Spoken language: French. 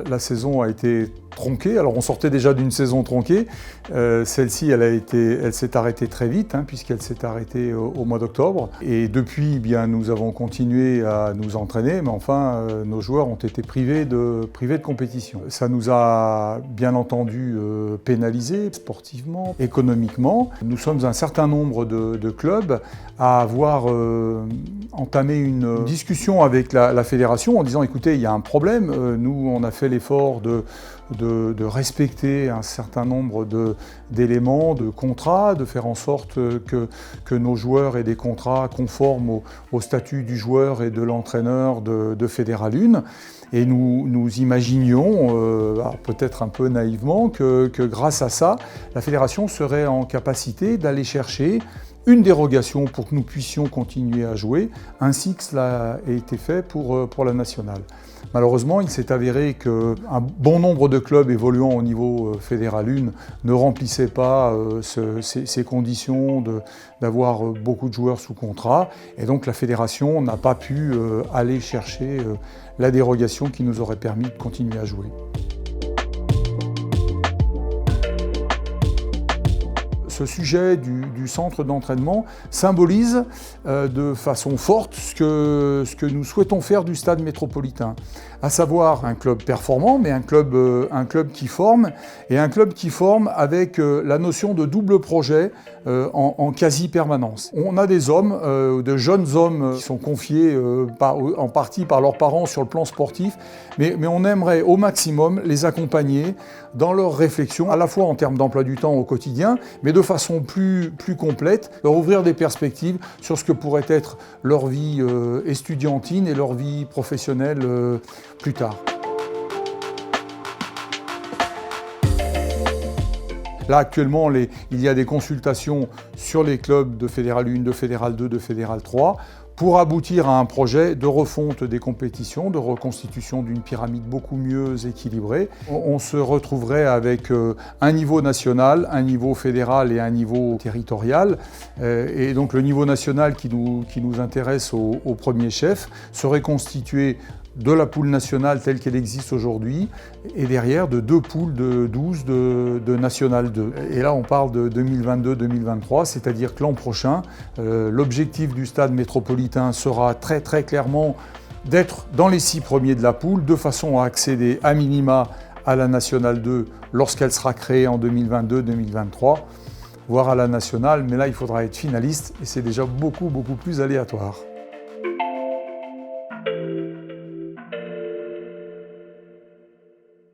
la saison a été tronquée. Alors on sortait déjà d'une saison tronquée. Celle-ci, elle s'est arrêtée très vite, puisqu'elle s'est arrêtée au mois d'octobre. Et depuis, eh bien, nous avons continué à nous entraîner, mais enfin, nos joueurs ont été privés de compétition. Ça nous a bien entendu pénalisés sportivement, économiquement. Nous sommes un certain nombre de clubs à avoir entamé une discussion avec la fédération en disant écoutez, il y a un problème, nous on a fait l'effort de respecter un certain nombre d'éléments, de contrats, de faire en sorte que nos joueurs aient des contrats conformes au statut du joueur et de l'entraîneur de Fédéral 1. Et nous imaginions, peut-être un peu naïvement, que grâce à ça, la fédération serait en capacité d'aller chercher une dérogation pour que nous puissions continuer à jouer, ainsi que cela a été fait pour la nationale. Malheureusement, il s'est avéré qu'un bon nombre de clubs évoluant au niveau Fédéral 1 ne remplissaient pas ces conditions d'avoir beaucoup de joueurs sous contrat, et donc la fédération n'a pas pu aller chercher la dérogation qui nous aurait permis de continuer à jouer. Ce sujet du centre d'entraînement symbolise de façon forte ce que nous souhaitons faire du stade métropolitain, à savoir un club performant, mais un club qui forme, et un club qui forme avec la notion de double projet en quasi-permanence. On a des hommes, de jeunes hommes qui sont confiés en partie par leurs parents sur le plan sportif, mais on aimerait au maximum les accompagner dans leur réflexion, à la fois en termes d'emploi du temps au quotidien, mais de façon plus complète, leur ouvrir des perspectives sur ce que pourrait être leur vie estudiantine et leur vie professionnelle plus tard. Là, actuellement, il y a des consultations sur les clubs de Fédéral 1, de Fédéral 2, de Fédéral 3, pour aboutir à un projet de refonte des compétitions, de reconstitution d'une pyramide beaucoup mieux équilibrée. On se retrouverait avec un niveau national, un niveau fédéral et un niveau territorial. Et donc le niveau national qui nous intéresse au premier chef serait constitué de la poule nationale telle qu'elle existe aujourd'hui, et derrière de 2 poules de 12 de National 2. Et là on parle de 2022-2023, c'est-à-dire que l'an prochain, l'objectif du stade métropolitain sera très très clairement d'être dans les 6 premiers de la poule, de façon à accéder à minima à la National 2 lorsqu'elle sera créée en 2022-2023, voire à la nationale, mais là il faudra être finaliste et c'est déjà beaucoup plus aléatoire.